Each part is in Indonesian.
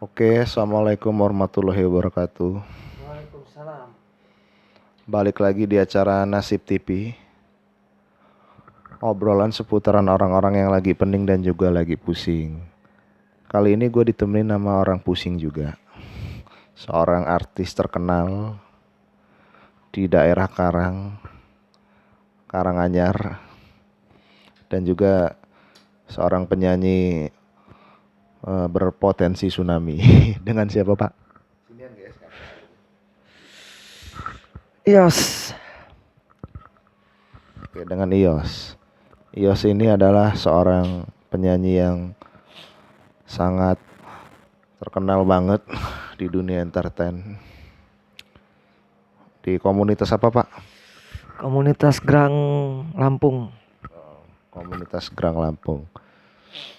Oke, assalamualaikum warahmatullahi wabarakatuh. Waalaikumsalam. Balik lagi di acara Nasib TV. Obrolan seputaran orang-orang yang lagi pening dan juga lagi pusing. Kali ini gue ditemenin sama orang pusing juga. Seorang artis terkenal di daerah Karanganyar. Dan juga seorang penyanyi berpotensi tsunami. Dengan siapa, Pak? Yos. Oke, dengan Ios. Ios ini adalah seorang penyanyi yang sangat terkenal banget di dunia entertain. Di komunitas apa, Pak? Komunitas Grang Lampung. Komunitas Grang Lampung.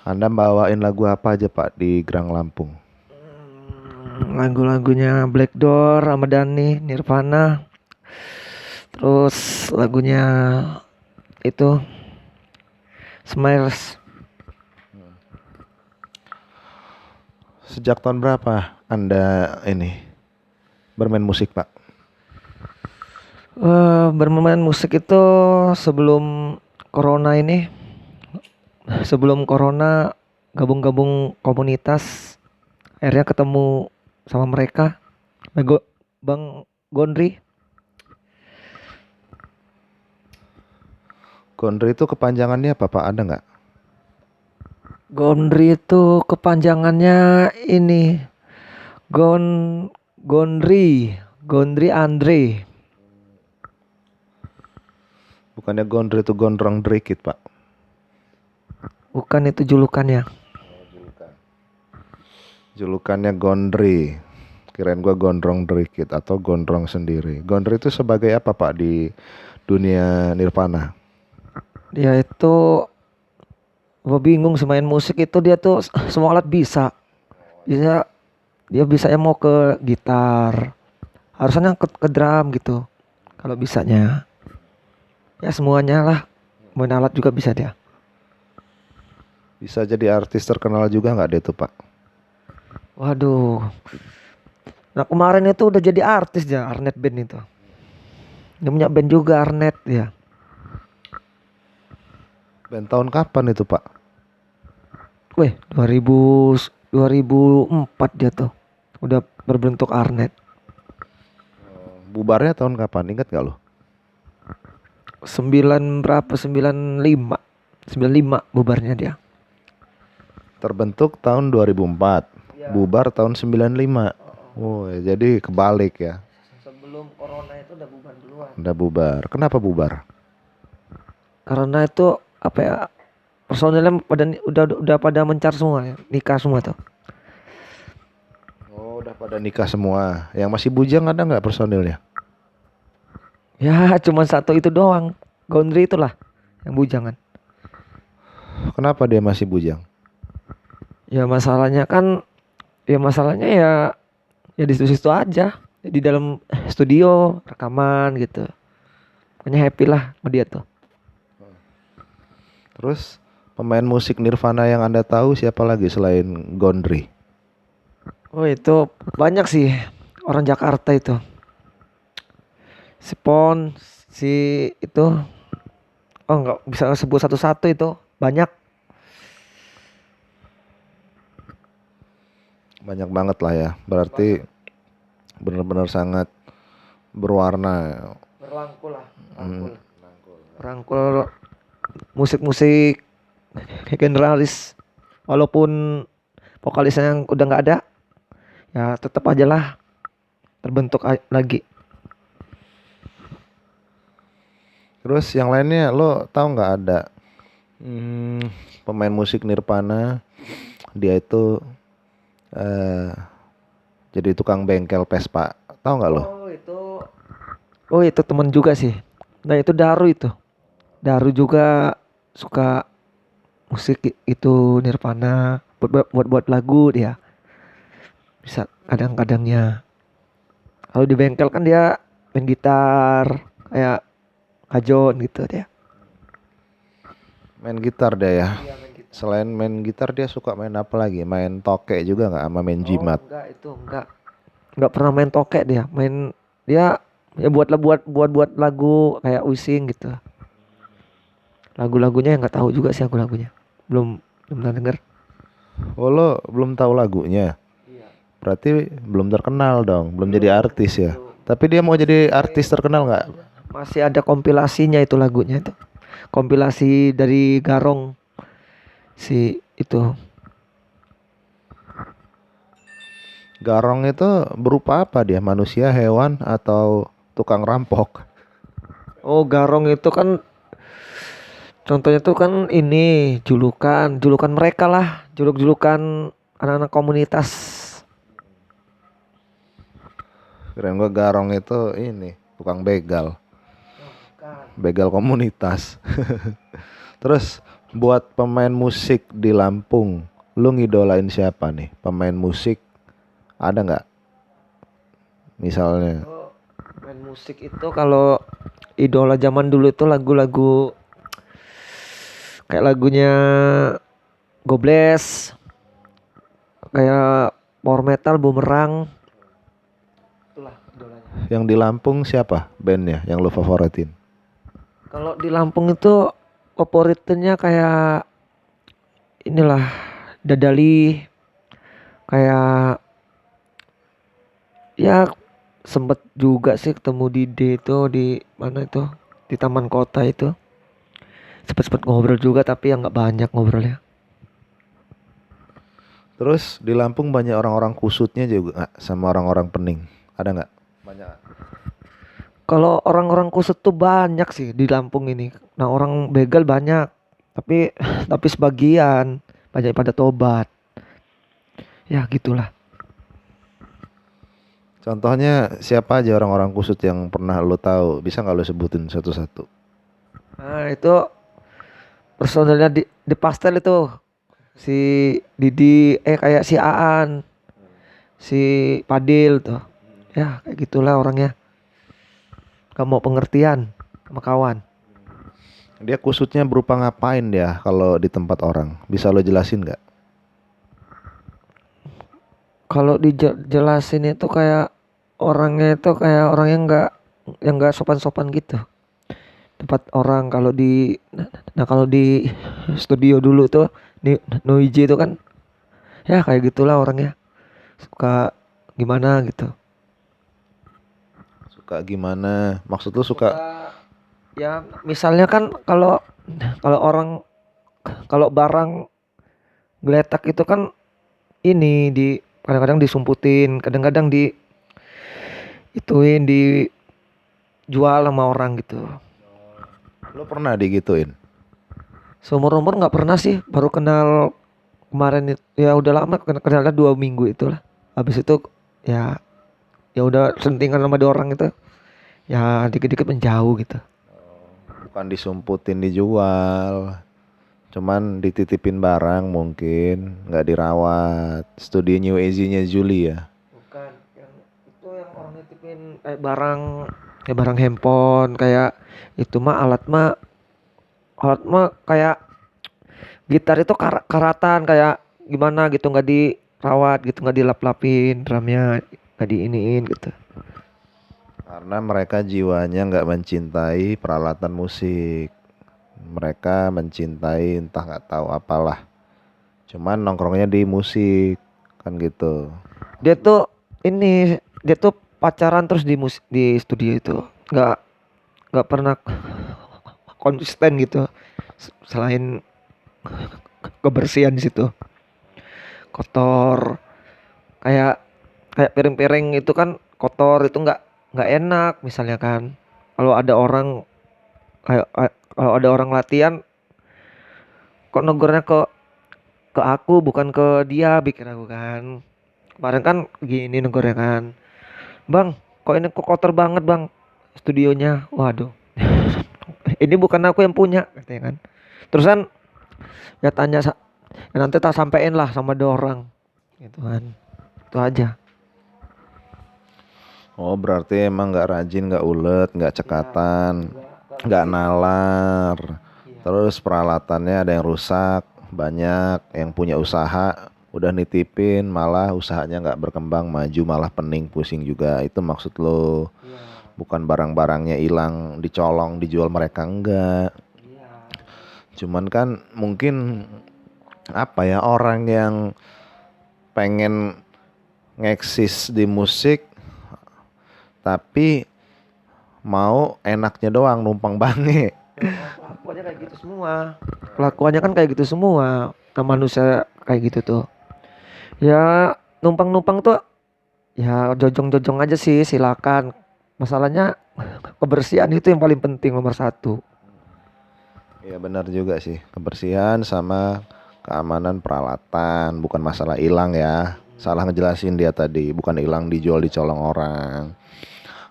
Anda bawain lagu apa aja, Pak, di Grang Lampung? Lagu-lagunya Black Door, Ramadhani, Nirvana. Terus lagunya itu Smiles. Sejak tahun berapa Anda ini bermain musik, Pak? Bermain musik itu sebelum corona ini. Sebelum corona gabung-gabung komunitas. Akhirnya ketemu sama mereka. Bang Gondri. Gondri itu kepanjangannya apa, Pak? Ada nggak? Gondri itu kepanjangannya ini Gon Gondri Andre. Bukannya Gondri itu gondrong dikit, Pak? Bukan, itu julukannya. Julukannya Gondri. Kirain gua gondrong dikit atau gondrong sendiri. Gondri itu sebagai apa, Pak, di dunia Nirvana? Dia itu, gue bingung sih main musik itu, dia tuh semua alat bisa. Bisa dia bisanya mau ke gitar. Harusnya ke drum gitu. Kalau bisanya. Ya semuanya lah. Main alat juga bisa dia. Bisa jadi artis terkenal juga nggak dia tuh, Pak? Waduh. Nah kemarin itu udah jadi artis ya, Arnet Band itu. Dia punya band juga Arnet ya. Dan tahun kapan itu, Pak? Weh, 2004 dia tuh. Udah berbentuk Arnet. Bubarnya tahun kapan? Ingat nggak lo? 95. 95 bubarnya dia. Terbentuk tahun 2004, bubar tahun 95. Oh, jadi kebalik ya. Sebelum corona itu udah bubar duluan. Udah bubar. Kenapa bubar? Karena itu apa ya? Personilnya udah pada mencar semua ya. Nikah semua tuh. Oh, udah pada nikah semua. Yang masih bujang ada nggak personilnya? Ya, cuma satu itu doang. Gondri itulah yang bujangan. Kenapa dia masih bujang? Ya masalahnya ya di situ aja. Di dalam studio rekaman gitu. Pokoknya happy lah sama dia tuh. Terus pemain musik Nirvana yang Anda tahu siapa lagi selain Gondry? Oh itu banyak sih orang Jakarta itu. Si Pon, si itu, oh nggak bisa sebut satu-satu itu, banyak. Banyak banget lah ya. Berarti benar-benar sangat berwarna. Berangkul lah, berangkul musik-musik generalis. Walaupun vokalisnya yang udah nggak ada, ya tetap aja lah terbentuk lagi. Terus yang lainnya lo tahu nggak ada pemain musik Nirvana, dia itu jadi tukang bengkel Vespa. Tahu nggak lo? Oh itu temen juga sih. Nah itu Daru itu. Daru juga suka musik itu Nirvana, buat lagu dia. Bisa kadang-kadangnya. Kalau di bengkel kan dia main gitar kayak Kajon gitu dia. Main gitar dia ya. Iya main gitar. Selain main gitar dia suka main apa lagi? Main toke juga nggak sama main jimat? Enggak, itu enggak pernah main toke dia. Main dia ya buat lagu kayak Using gitu. Lagu-lagunya yang nggak tahu juga sih aku lagunya. Belum belum pernah denger. Oh lo belum tahu lagunya? Iya. Berarti belum terkenal dong, belum jadi artis ya. Belum. Tapi dia mau jadi artis terkenal nggak? Masih ada kompilasinya itu lagunya itu. Kompilasi dari Garong si itu. Garong itu berupa apa dia? Manusia, hewan, atau tukang rampok? Oh, Garong itu kan contohnya tuh kan ini julukan mereka lah, julukan anak-anak komunitas. Keren gua Garong itu ini tukang begal, Oh, bukan. begal komunitas. Terus buat pemain musik di Lampung, lu ngidolain siapa nih? Pemain musik ada nggak? Misalnya Oh, main musik itu kalau idola zaman dulu itu lagu-lagu kayak lagunya Gobles, kayak power metal, bumerang. Itulah idolanya. yang di Lampung siapa bandnya yang lu favoritin? Kalau di Lampung itu favoritnya kayak inilah Dadali, kayak ya sempet juga sih ketemu di D itu di mana itu di Taman Kota itu sempet ngobrol juga tapi yang nggak banyak ngobrolnya. Terus di Lampung banyak orang-orang kusutnya juga nggak sama orang-orang pening? Ada nggak? Banyak. Kalau orang-orang kusut tuh banyak sih di Lampung ini. Nah orang begal banyak tapi tapi sebagian banyak pada tobat ya gitulah. Contohnya siapa aja orang-orang kusut yang pernah lu tahu? Bisa nggak lu sebutin satu-satu? Nah itu personelnya di pastel itu si Didi kayak si Aan, si Padil tuh ya kayak gitulah orangnya, gak mau pengertian sama kawan. Dia kusutnya berupa ngapain dia kalau di tempat orang? Bisa lo jelasin nggak? Kalau dijelasin itu kayak orangnya itu kayak orang yang nggak sopan-sopan gitu tempat orang. Kalau di nah kalau di studio dulu tuh di Noiji itu kan ya kayak gitulah orangnya, suka gimana gitu. Suka gimana? Maksud lu Suka suka ya misalnya kan kalau kalau orang kalau barang geletak itu kan ini di kadang-kadang disumputin, kadang-kadang di ituin dijual sama orang gitu. lu pernah digituin? Seumur umur nggak pernah sih, baru kenal kemarin itu ya udah lama kenalnya 2 minggu itulah. Habis itu ya ya udah sentingan sama dua orang itu ya dikit-dikit menjauh gitu. Bukan disumputin dijual. Cuman dititipin barang mungkin, nggak dirawat. Studi New Easy-nya Julie ya. Bukan, yang itu yang orang nitipin kayak barang handphone kayak itu mah alat mah kayak gitar itu karatan kayak gimana gitu nggak dirawat gitu, nggak dilap-lapin drumnya, nggak diiniin gitu. Karena mereka jiwanya nggak mencintai peralatan musik. Mereka mencintai entah nggak tahu apalah. Cuman nongkrongnya di musik kan gitu. Dia tuh ini dia tuh pacaran terus di studio itu nggak nggak pernah konsisten gitu. Selain kebersihan di situ kotor, kayak kayak piring-piring itu kan kotor, itu nggak enak misalnya kan. Kalau ada orang kayak kalau ada orang latihan kok negornya ke aku bukan ke dia, pikir aku kan. Kemarin kan gini negornya kan, bang kok ini kok kotor banget bang studionya, waduh. Ini bukan aku yang punya katanya kan. Terus kan ya tanya ya nanti tak sampein lah sama dua orang gitu kan, itu aja. Oh berarti emang nggak rajin, nggak ulet, nggak cekatan, nggak nalar. Terus peralatannya ada yang rusak, banyak yang punya usaha udah nitipin malah usahanya nggak berkembang maju malah pening pusing juga. Itu maksud lo, Iya, bukan barang-barangnya hilang dicolong dijual mereka, enggak. iya. Cuman kan mungkin apa ya, orang yang pengen ngeksis di musik tapi mau enaknya doang numpang bange. Nah, kelakuannya kayak gitu semua. Kelakuannya kan kayak gitu semua. Nah, manusia kayak gitu tuh. Ya, numpang-numpang tuh ya jojong-jojong aja sih, silakan. Masalahnya kebersihan itu yang paling penting nomor satu. Iya benar juga sih, kebersihan sama keamanan peralatan, bukan masalah hilang ya. Salah ngejelasin dia tadi, bukan hilang dijual dicolong orang.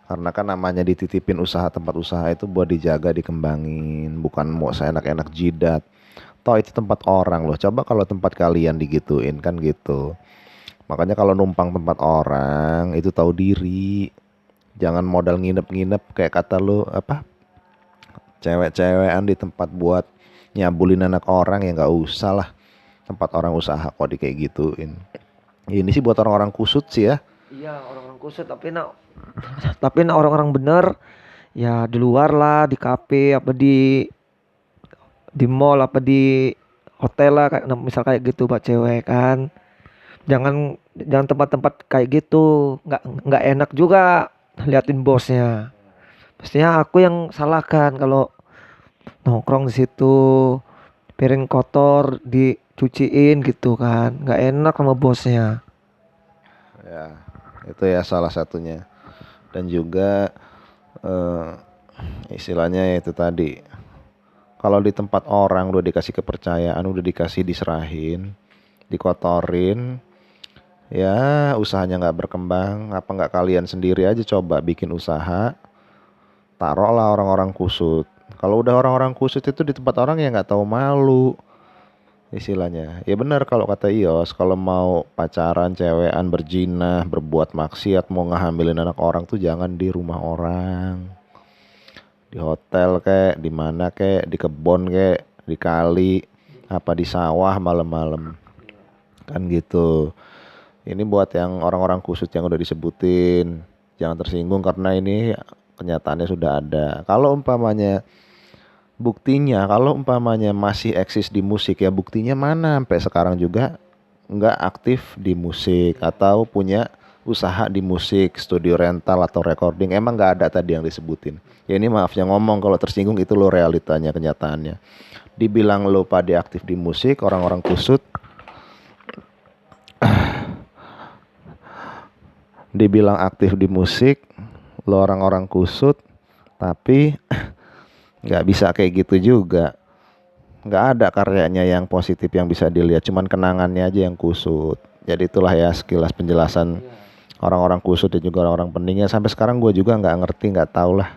Karena kan namanya dititipin usaha, tempat usaha itu buat dijaga, dikembangin, bukan mau seenak-enak jidat. Toh itu tempat orang loh. Coba kalau tempat kalian digituin kan gitu. Makanya kalau numpang tempat orang itu tahu diri. Jangan modal nginep-nginep kayak kata lu apa, cewek-cewekan di tempat buat nyabulin anak orang, ya nggak usah lah. Tempat orang usaha kok di kayak gituin. Ini sih buat orang-orang kusut sih ya. Iya, orang-orang kusut tapi nak orang-orang bener ya di luar lah, di kafe apa di mall apa di hotel lah kayak nah, misal kayak gitu buat cewek kan. Jangan tempat-tempat kayak gitu. Nggak enak juga liatin bosnya. Pastinya aku yang salahkan kalau nongkrong di situ, piring kotor dicuciin gitu kan. Nggak enak sama bosnya. Ya, itu ya salah satunya. Dan juga eh, istilahnya itu tadi, kalau di tempat orang udah dikasih kepercayaan, udah dikasih diserahin, dikotorin, ya usahanya nggak berkembang. Apa nggak kalian sendiri aja coba bikin usaha, taruhlah orang-orang kusut. Kalau udah orang-orang kusut itu di tempat orang ya nggak tahu malu istilahnya. Ya benar kalau kata Ios, kalau mau pacaran, cewean, berzina, berbuat maksiat, mau ngehamilin anak orang tuh jangan di rumah orang. Di hotel kek, di mana kek, di kebon kek, di kali, apa di sawah malam-malam. Kan gitu. Ini buat yang orang-orang kusut yang udah disebutin. Jangan tersinggung karena ini kenyataannya sudah ada. Kalau umpamanya masih eksis di musik, ya buktinya mana sampai sekarang juga nggak aktif di musik atau punya usaha di musik, studio rental atau recording, emang nggak ada tadi yang disebutin. Ya ini maaf yang ngomong kalau tersinggung, itu lo realitanya, kenyataannya. Dibilang lo pada aktif di musik, orang-orang kusut, dibilang aktif di musik, lo orang-orang kusut, tapi nggak bisa kayak gitu juga. Nggak ada karyanya yang positif yang bisa dilihat, cuman kenangannya aja yang kusut. Jadi itulah ya sekilas penjelasan orang-orang kusut dan juga orang-orang peningnya. Sampai sekarang gue juga nggak ngerti, nggak tahu lah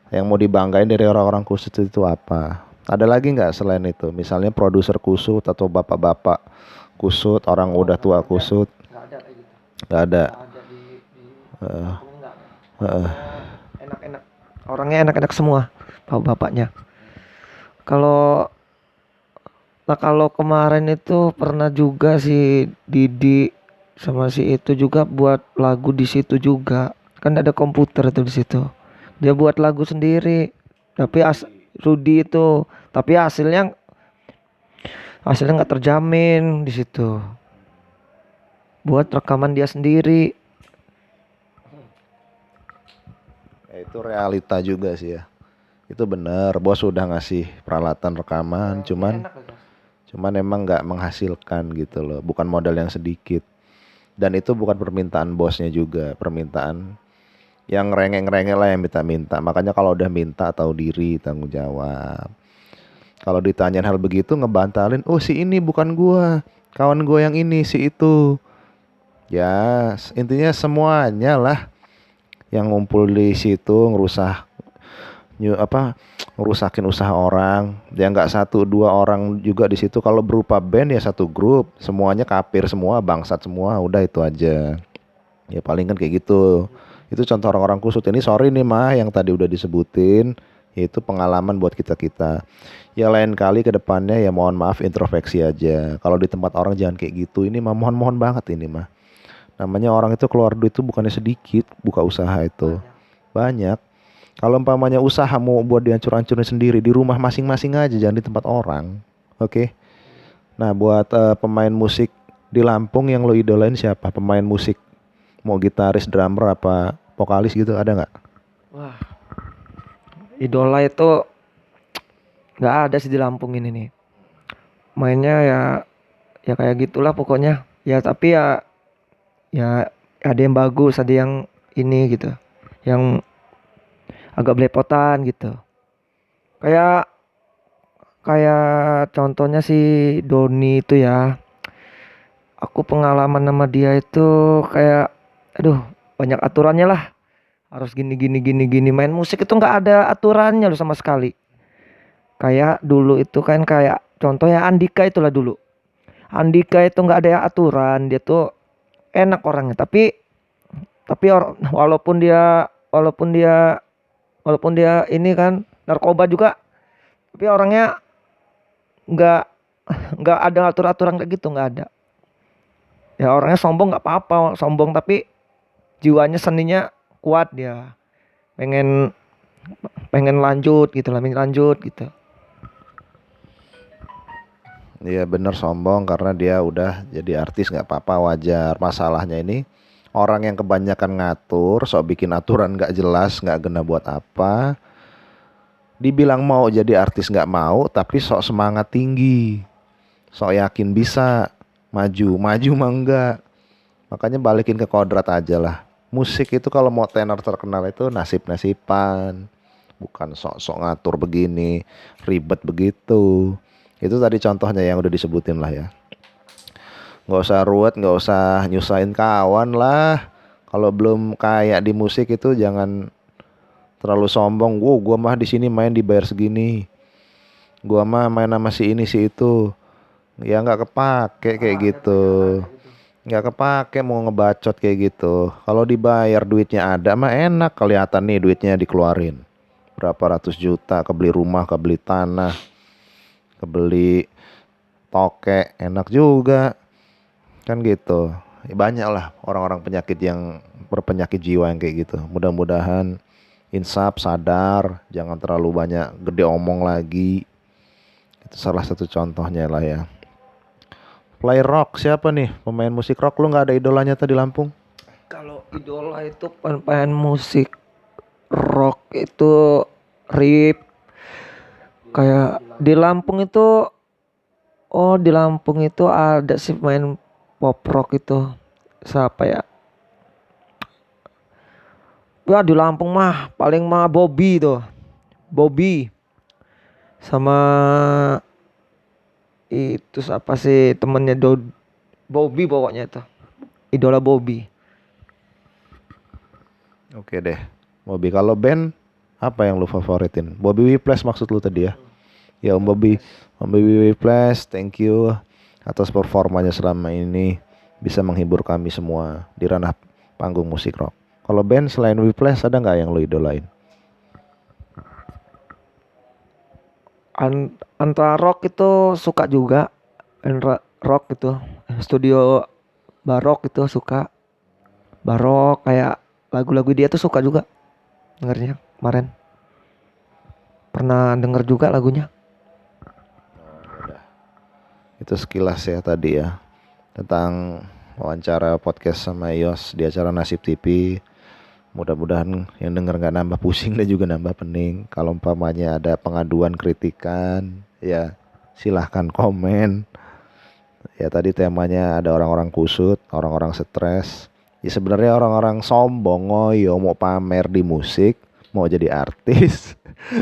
yang mau dibanggain dari orang-orang kusut itu apa. Ada lagi nggak selain itu? Misalnya produser kusut atau bapak-bapak kusut, orang udah tua kusut. Nggak ada kayak gitu. Nggak ada. Nggak ada di Heeh, kampung nggak ada. heeh. Enak-enak. Orangnya enak-enak semua, bapak-bapaknya. Kalau kalau kemarin itu pernah juga si Didi sama si itu juga buat lagu di situ juga. Kan ada komputer tuh di situ. Dia buat lagu sendiri. Tapi Rudy itu, tapi hasilnya nggak terjamin di situ. Buat rekaman dia sendiri. Ya, itu realita juga sih ya. Itu bener, bos udah ngasih peralatan rekaman, cuman Enak loh. cuman emang nggak menghasilkan gitu loh, bukan modal yang sedikit. Dan itu bukan permintaan bosnya juga, permintaan yang ngerengek-ngerengek lah yang minta-minta. Makanya kalau udah minta tahu diri, tanggung jawab. Kalau ditanyain hal begitu ngebantalin, oh si ini bukan gua, kawan gua yang ini, si itu. Ya intinya semuanya lah yang ngumpul di situ ngerusak, ngerusakin usaha orang. Ya nggak satu dua orang juga di situ. Kalau berupa band ya satu grup, semuanya kafir semua, bangsat semua, udah itu aja. Ya paling kan kayak gitu. Itu contoh orang-orang kusut. Ini sorry nih mah yang tadi udah disebutin, Yaitu pengalaman buat kita-kita. Ya lain kali ke depannya ya mohon maaf introspeksi aja. Kalau di tempat orang jangan kayak gitu. Ini mah mohon-mohon banget ini mah. Namanya orang itu keluar duit itu bukannya sedikit buka usaha itu. Banyak. Kalau umpamanya usaha mau buat dihancur-hancurin sendiri di rumah masing-masing aja, jangan di tempat orang. Oke. Nah, buat pemain musik di Lampung yang lo idolain siapa? Pemain musik mau gitaris, drummer apa vokalis gitu ada nggak? Wah, idola itu nggak ada sih di Lampung ini nih. Mainnya ya kayak gitulah pokoknya. Ya tapi ya ada yang bagus, ada yang ini gitu. Yang agak belepotan gitu. Kayak kayak contohnya si Doni itu ya. Aku pengalaman sama dia itu kayak aduh, banyak aturannya lah. Harus gini gini gini gini. Main musik itu nggak ada aturannya loh sama sekali. Kayak dulu itu kan kayak contohnya Andika itulah dulu. Andika itu nggak ada aturan, dia tuh enak orangnya. Tapi walaupun dia ini kan narkoba juga, tapi orangnya nggak nggak ada aturan-aturan kayak gitu, nggak ada. Ya orangnya sombong nggak apa-apa, sombong tapi jiwanya seninya kuat dia. Pengen pengen lanjut gitu lah, pengen lanjut gitu. Iya bener sombong karena dia udah jadi artis nggak apa-apa wajar. Masalahnya ini orang yang kebanyakan ngatur, sok bikin aturan nggak jelas, nggak guna buat apa. Dibilang mau jadi artis nggak mau, tapi sok semangat tinggi, sok yakin bisa maju, maju mah enggak. Makanya balikin ke kodrat aja lah. Musik itu kalau mau tenar terkenal itu nasib-nasiban, bukan sok-sok ngatur begini, ribet begitu. Itu tadi contohnya yang udah disebutin lah ya. Nggak usah ruwet, nggak usah nyusahin kawan lah. Kalau belum kayak di musik itu jangan terlalu sombong. Wow, gua mah di sini main dibayar segini. Gua mah main sama si ini si itu. Ya nggak kepake kayak gitu. Nggak kepake mau ngebacot kayak gitu. Kalau dibayar duitnya ada mah enak, kelihatan nih duitnya dikeluarin. Berapa ratus juta, kebeli rumah, kebeli tanah, kebeli toke, enak juga. Kan gitu. Banyak lah orang-orang penyakit yang berpenyakit jiwa yang kayak gitu. Mudah-mudahan insaf, sadar, jangan terlalu banyak gede omong lagi. Itu salah satu contohnya lah ya. Play rock siapa nih? Pemain musik rock lu nggak ada idolanya tuh di Lampung? Kalau idola itu pemain musik rock itu Rip. Kayak di Lampung itu, oh di Lampung itu ada sih main pop rock itu. Siapa ya? Ya di Lampung mah paling mah Bobby tuh. Bobby sama itu siapa sih temennya Bobby pokoknya itu. Idola Bobby. Oke deh. Bobby kalau band apa yang lu favoritin? Bobby Whiplash maksud lu tadi ya? Ya Om Bobby, Om Bobby Whiplash, thank you atas performanya selama ini bisa menghibur kami semua di ranah panggung musik rock. Kalau band selain Whiplash ada nggak yang lu idolain? Antara rock itu suka juga. Rock itu. Studio barok itu suka. Barok kayak lagu-lagu dia tuh suka juga. Dengarnya kemarin. Pernah denger juga lagunya. Itu sekilas ya tadi ya tentang wawancara podcast sama Yos di acara Nasib TV. Mudah-mudahan yang denger nggak nambah pusing dan juga nambah pening. Kalau umpamanya ada pengaduan kritikan ya silahkan komen. Ya tadi temanya ada orang-orang kusut, orang-orang stres. Ya sebenarnya orang-orang sombong ngoyo mau pamer di musik, mau jadi artis.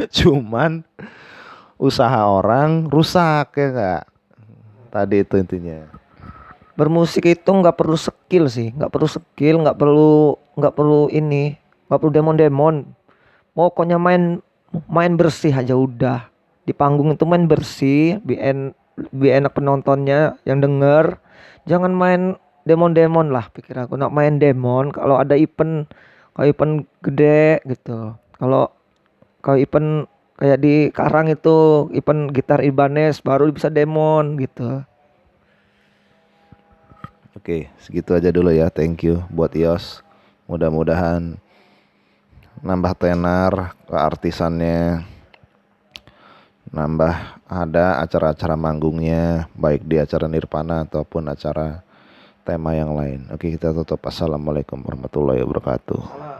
Cuman usaha orang rusak ya enggak? Tadi itu intinya. Bermusik itu nggak perlu skill sih, nggak perlu ini, nggak perlu demon-demon. Pokoknya main main bersih aja udah. Di panggung itu main bersih, biar enak penontonnya yang denger. Jangan main demon-demon lah pikir aku. Nak main demon kalau ada event, kalau event gede gitu. Kalau kalau event Kayak di Karang itu event gitar Ibanez baru bisa Demon gitu. Oke, segitu aja dulu ya. Thank you buat Yos. Mudah-mudahan nambah tenar ke artisannya, nambah ada acara-acara manggungnya, baik di acara Nirvana ataupun acara tema yang lain. Oke, kita tutup. Assalamualaikum warahmatullahi wabarakatuh.